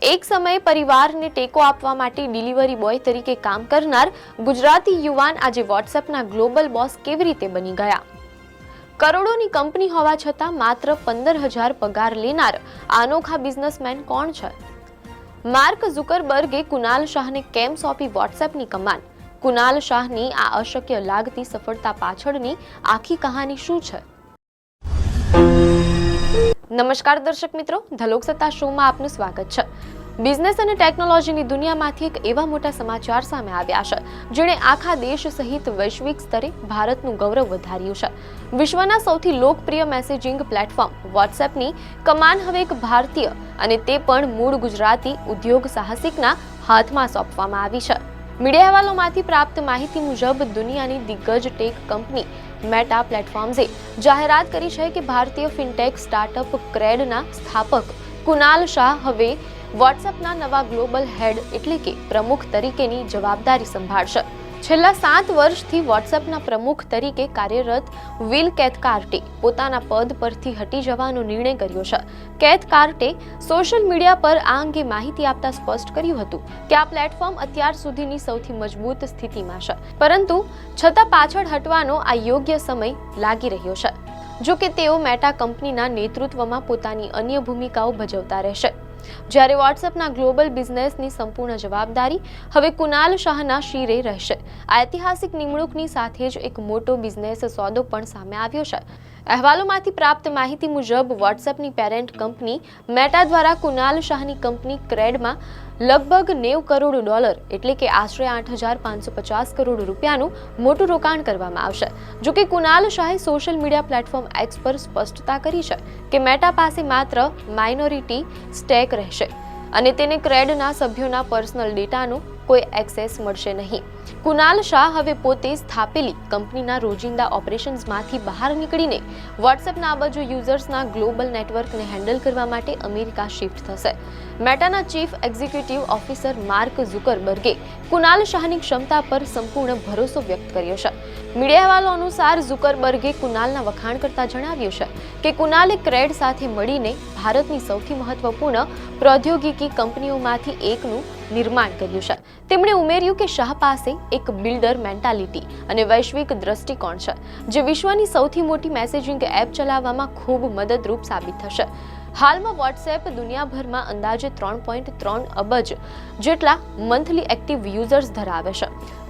એક સમયે પરિવારને ટેકો આપવા માટે ડિલિવરી બોય તરીકે કામ કરનાર ગુજરાતી યુવાન આજે વોટ્સએપના ગ્લોબલ બોસ કેવી રીતે બની ગયા? કરોડોની કંપની હોવા છતાં માત્ર 15,000 પગાર લેનાર આ અનોખા બિઝનેસમેન કોણ છે? માર્ક ઝુકરબર્ગે કુનાલ શાહને કેમ સોંપી વોટ્સએપની કમાન? કુનાલ શાહની આ અશક્ય લાગતી સફળતા પાછળની આખી કહાની શું છે? નમસ્કાર દર્શક મિત્રો, ધ લોકસત્તા શોમાં આપનું સ્વાગત છે. બિઝનેસ અને ટેકનોલોજીની દુનિયામાંથી એક એવા મોટા સમાચાર સામે આવ્યા છે જેણે આખા દેશ સહિત વૈશ્વિક સ્તરે ભારતનું ગૌરવ વધાર્યું છે. વિશ્વના સૌથી લોકપ્રિય મેસેજિંગ પ્લેટફોર્મ વોટ્સએપની કમાન હવે એક ભારતીય અને તે પણ મૂળ ગુજરાતી ઉદ્યોગ સાહસિકના હાથમાં સોંપવામાં આવી છે. મીડિયા અહેવાલોમાંથી પ્રાપ્ત માહિતી મુજબ દુનિયાની દિગ્ગજ ટેક કંપની મેટા પ્લેટફોર્મ્સે જાહેરાત કરી છે કે ભારતીય ફિનટેક સ્ટાર્ટઅપ ક્રેડના સ્થાપક કુનાલ શાહ હવે વોટ્સએપના નવા ગ્લોબલ હેડ એટલે કે પ્રમુખ તરીકેની જવાબદારી સંભાળશે. છેલ્લા 7 વર્ષથી વોટ્સએપના પ્રમુખ તરીકે કાર્યરત વિલ કેથકાર્ટે પોતાના પદ પરથી હટી જવાનો નિર્ણય કર્યો છે. કેથકાર્ટે સોશિયલ મીડિયા પર આ અંગે માહિતી આપતા સ્પષ્ટ કર્યું હતું કે આ પ્લેટફોર્મ અત્યાર સુધીની સૌથી મજબૂત સ્થિતિમાં છે, પરંતુ છતાં પાછળ હટવાનો આ યોગ્ય સમય લાગી રહ્યો છે. જો કે તેઓ મેટા કંપનીના નેતૃત્વમાં પોતાની અન્ય ભૂમિકાઓ ભજવતા રહેશે. જ્યારે વોટ્સએપના ગ્લોબલ બિઝનેસની સંપૂર્ણ જવાબદારી હવે કુનાલ શાહના શિરે રહેશે. આ ઐતિહાસિક નિમણૂકની સાથે જ એક મોટો બિઝનેસ સોદો પણ સામે આવ્યો છે. અહેવાલોમાંથી પ્રાપ્ત માહિતી મુજબ વોટ્સએપની પેરેન્ટ કંપની મેટા દ્વારા કુનાલ શાહની કંપની ક્રેડમાં લગભગ $90 કરોડ એટલે કે આશરે 8,550 કરોડ રૂપિયાનું મોટું રોકાણ કરવામાં આવશે. જો કે કુનાલ શાહે સોશિયલ મીડિયા પ્લેટફોર્મ એક્સ પર સ્પષ્ટતા કરી છે કે મેટા પાસે માત્ર માઇનોરિટી સ્ટેક રહેશે અને તેને ક્રેડના સભ્યોના પર્સનલ ડેટાનું કોઈ એક્સેસ મળશે નહીં. કુનાલ શાહ હવે પોતે સ્થાપેલી કંપનીના રોજિંદા ઓપરેશન્સમાંથી બહાર નીકળીને વોટ્સએપના અબજો યુઝર્સના ગ્લોબલ નેટવર્કને હેન્ડલ કરવા માટે અમેરિકા શિફ્ટ થશે. મેટાના ચીફ એક્ઝિક્યુટિવ ઓફિસર માર્ક ઝુકરબર્ગે કુનાલ શાહની ક્ષમતા પર સંપૂર્ણ ભરોસો વ્યક્ત કર્યો છે. મીડિયા અહેવાલો અનુસાર ઝુકરબર્ગે કુનાલના વખાણ કરતા જણાવ્યું છે કે કુનાલે ક્રેડ સાથે મળીને ભારતની સૌથી મહત્વપૂર્ણ પ્રૌદ્યોગિકી કંપનીઓમાંથી એકનું નિર્માણ કર્યું છે. તેમણે ઉમેર્યું કે શાહ પાસે એક બિલ્ડર મેન્ટાલિટી અને વૈશ્વિક દ્રષ્ટિકોણ છે જે વિશ્વની સૌથી મોટી મેસેજિંગ એપ ચલાવવામાં ખૂબ મદદરૂપ સાબિત થશે. હાલમાં વોટ્સએપ દુનિયાભરમાં અંદાજે 3.3 અબજ જેટલા મંથલી એક્ટિવ યુઝર્સ ધરાવે છે,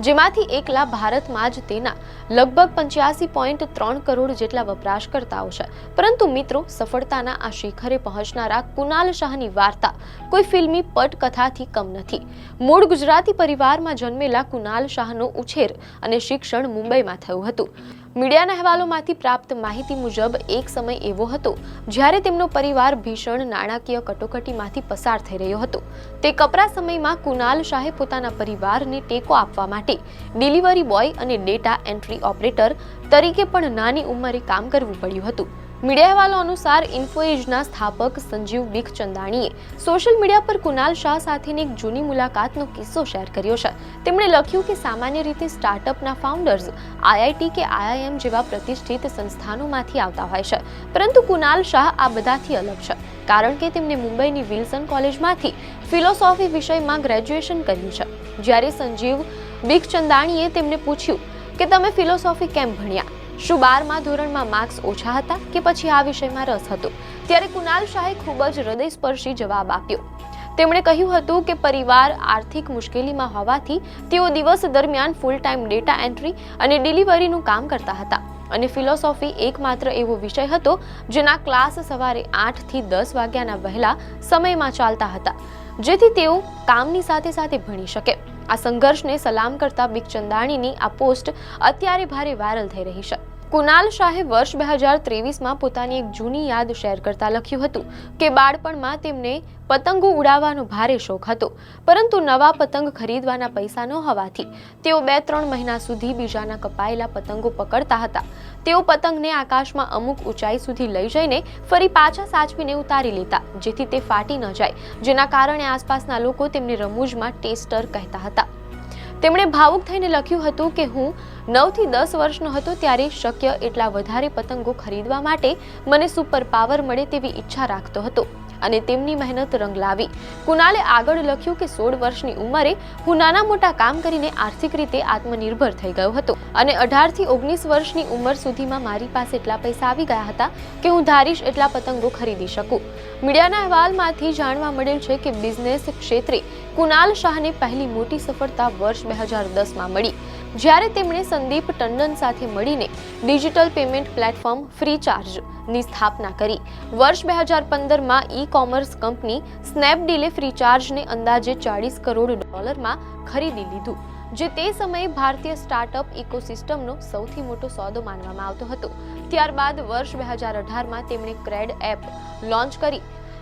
જેમાંથી એકલા ભારતમાં જ તેના લગભગ 85.3 કરોડ જેટલા વપરાશકર્તાઓ છે. પરંતુ મિત્રો, સફળતાના આ શિખરે પહોંચનારા કુનાલ શાહની વાર્તા કોઈ ફિલ્મી પટકથાથી કમ નથી. મૂળ ગુજરાતી પરિવારમાં જન્મેલા કુનાલ શાહનો ઉછેર અને શિક્ષણ મુંબઈમાં થયું હતું. મીડિયાના અહેવાલોમાંથી પ્રાપ્ત માહિતી મુજબ એક સમય એવો હતો જ્યારે તેમનો પરિવાર ભીષણ નાણાકીય કટોકટીમાંથી પસાર થઈ રહ્યો હતો. તે કપરા સમયમાં કુનાલ શાહે પોતાના પરિવારને ટેકો આપવા માટે ડિલિવરી બોય અને ડેટા એન્ટ્રી ઓપરેટર તરીકે પણ નાની ઉંમરે કામ કરવું પડ્યું હતું. મીડિયા અહેવાલો અનુસાર ઇન્ફોએજના સ્થાપક સંજીવ બિખચંદાણીએ સોશિયલ મીડિયા પર કુનાલ શાહ સાથેની એક જૂની મુલાકાતનો કિસ્સો શેર કર્યો છે. તેમણે લખ્યું કે સામાન્ય રીતે સ્ટાર્ટઅપના ફાઉન્ડર્સ IIT કે IIM જેવા પ્રતિષ્ઠિત સંસ્થાનોમાંથી આવતા હોય છે, પરંતુ કુનાલ શાહ આ બધાથી અલગ છે કારણ કે તેમણે મુંબઈની વિલ્સન કોલેજમાંથી ફિલોસોફી વિષયમાં ગ્રેજ્યુએશન કર્યું છે. જ્યારે સંજીવ બિખચંદાણીએ તેમને પૂછ્યું કે તમે ફિલોસોફી કેમ ભણ્યા? શું 12મા ધોરણમાં માર્ક્સ ઓછા હતા કે પછી આ વિષયમાં રસ હતો? ત્યારે કુનાલ શાહે ખૂબ જ હૃદયસ્પર્શી જવાબ આપ્યો. તેમણે કહ્યું હતું કે પરિવાર આર્થિક મુશ્કેલીમાં હોવાથી તેઓ દિવસ દરમિયાન ફૂલ ટાઈમ ડેટા એન્ટ્રી અને ડિલિવરીનું કામ કરતા હતા અને ફિલોસોફી એકમાત્ર એવો વિષય હતો જેના ક્લાસ સવારે 8 થી 10 વાગ્યાના વહેલા સમયમાં ચાલતા હતા, જેથી તેઓ કામની સાથે સાથે ભણી શકે. આ સંઘર્ષને સલામ કરતા બિખચંદાણીની આ પોસ્ટ અત્યારે ભારે વાયરલ થઈ રહી છે. કુનાલ શાહે વર્ષ 2023માં પોતાની એક જૂની યાદ શેર કરતા લખ્યું હતું કે બાળપણમાં તેમને પતંગો ઉડાવવાનો ભારે શોખ હતો, પરંતુ નવા પતંગ ખરીદવાના પૈસા ન હોવાથી તેઓ 2-3 મહિના સુધી બીજાના કપાયેલા પતંગો પકડતા હતા. તેઓ પતંગને આકાશમાં અમુક ઊંચાઈ સુધી લઈ જઈને ફરી પાછા સાચવીને ઉતારી લેતા જેથી તે ફાટી ન જાય, જેના કારણે આસપાસના લોકો તેમને રમૂજમાં ટેસ્ટર કહેતા હતા. તેમણે ભાવુક થઈને લખ્યું હતું કે હું 9 થી 10 વર્ષનો હતો ત્યારે શક્ય એટલા વધારે પતંગો ખરીદવા માટે મને સુપર પાવર મળે તેવી ઈચ્છા રાખતો હતો. અને તેમની મહેનત રંગ લાવી. કુનાલે આગળ લખ્યું કે 16 વર્ષની ઉંમરે હું નાના મોટા કામ કરીને આર્થિક રીતે આત્મનિર્ભર થઈ ગયો હતો અને 18 થી 19 વર્ષની ઉંમર સુધીમાં મારી પાસે એટલા પૈસા આવી ગયા હતા કે હું ધારીશ એટલા પતંગો ખરીદી શકું. મીડિયાના અહેવાલમાંથી જાણવા મળેલ છે કે બિઝનેસ ક્ષેત્રે કુનાલ શાહને પહેલી મોટી સફળતા વર્ષ 2010માં મળી, જ્યારે તેમણે સંદીપ ટંડન સાથે મળીને ડિજિટલ પેમેન્ટ પ્લેટફોર્મ ફ્રીચાર્જની સ્થાપના કરી. વર્ષ 2015માં ઈ-કોમર્સ કંપની સ્નેપડીલે ફ્રીચાર્જને અંદાજે $40 કરોડ ખરીદી લીધું, જે તે સમયે ભારતીય સ્ટાર્ટઅપ ઇકોસિસ્ટમનો સૌથી મોટો સોદો માનવામાં આવતો હતો. ત્યારબાદ વર્ષ 2018માં તેમણે ક્રેડ એપ લોન્ચ કરી.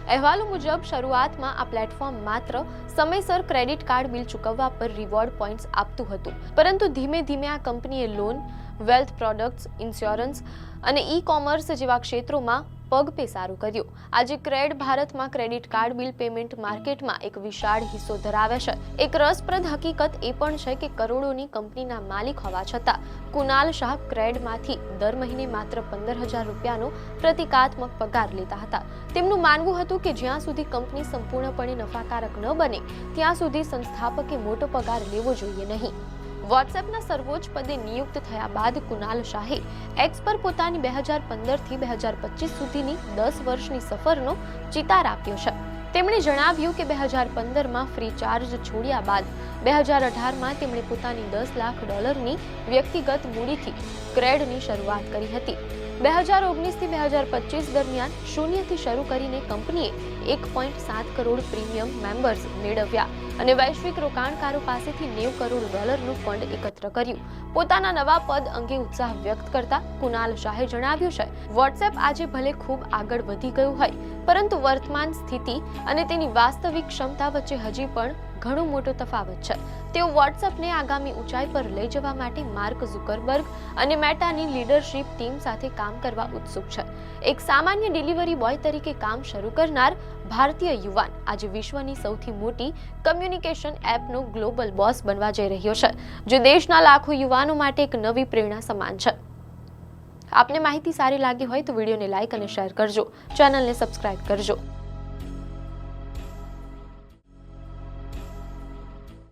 અહેવાલો મુજબ શરૂઆતમાં આ પ્લેટફોર્મ માત્ર સમયસર ક્રેડિટ કાર્ડ બિલ ચૂકવવા પર રિવોર્ડ પોઈન્ટ્સ આપતું હતું, પરંતુ ધીમે ધીમે આ કંપનીએ લોન, વેલ્થ પ્રોડક્ટ્સ, ઇન્સ્યોરન્સ અને ઈ-કોમર્સ જેવા ક્ષેત્રોમાં પગપેસારો કર્યો. આજે ક્રેડ ભારતમાં ક્રેડિટ કાર્ડ બિલ પેમેન્ટ માર્કેટમાં એક વિશાળ હિસ્સો ધરાવે છે. એક રસપ્રદ હકીકત એ પણ છે કે કરોડોની કંપનીના માલિક હોવા છતાં કુનાલ શાહ ક્રેડમાંથી દર મહિને માત્ર $15,000નો પ્રતિકાત્મક પગાર લેતા હતા. તેમનું માનવું હતું કે જ્યાં સુધી કંપની સંપૂર્ણપણે નફાકારક ન બને ત્યાં સુધી સંસ્થાપકે મોટો પગાર લેવો જોઈએ નહીં. વોટ્સએપના સર્વોચ્ચ પદે નિયુક્ત થયા બાદ કુનાલ શાહે એક્સ પર પોતાની 2015 થી 2025 સુધીની 10 વર્ષની સફરનો ચિતાર આપ્યો છે. તેમણે જણાવ્યું કે 2015માં ફ્રીચાર્જ છોડ્યા બાદ 2018માં તેમણે પોતાની $10 લાખ વ્યક્તિગત મૂડીથી ક્રેડની શરૂઆત કરી હતી. 2019 થી 2025 દરમિયાન શૂન્યથી શરૂ કરીને કંપનીએ 1.7 કરોડ પ્રીમિયમ મેમ્બર્સ મેળવ્યા અને વૈશ્વિક રોકાણકારો પાસેથી $90 કરોડનું ફંડ એકત્ર કર્યું. પોતાના નવા પદ અંગે ઉત્સાહ વ્યક્ત કરતા કુનાલ શાહે જણાવ્યું છે, વોટ્સએપ આજે ભલે ખૂબ આગળ વધી ગયું હોય, પરંતુ વર્તમાન સ્થિતિ અને તેની વાસ્તવિક ક્ષમતા વચ્ચે હજી પણ ઘણો મોટો તફાવત છે. તેઓ વોટ્સએપને આગામી ઊંચાઈ પર લઈ જવા માટે માર્ક ઝુકરબર્ગ અને મેટાની લીડરશિપ ટીમ સાથે કામ કરવા ઉત્સુક છે. એક સામાન્ય ડિલિવરી બોય તરીકે કામ શરૂ કરનાર ભારતીય યુવાન આજે વિશ્વની સૌથી મોટી કમ્યુનિકેશન એપનો ગ્લોબલ બોસ બનવા જઈ રહ્યો છે, જે દેશના લાખો યુવાનો માટે એક નવી પ્રેરણા સમાન છે. આપને માહિતી સારી લાગી હોય તો વિડીયોને લાઈક અને શેર કરજો, ચેનલને સબસ્ક્રાઇબ કરજો.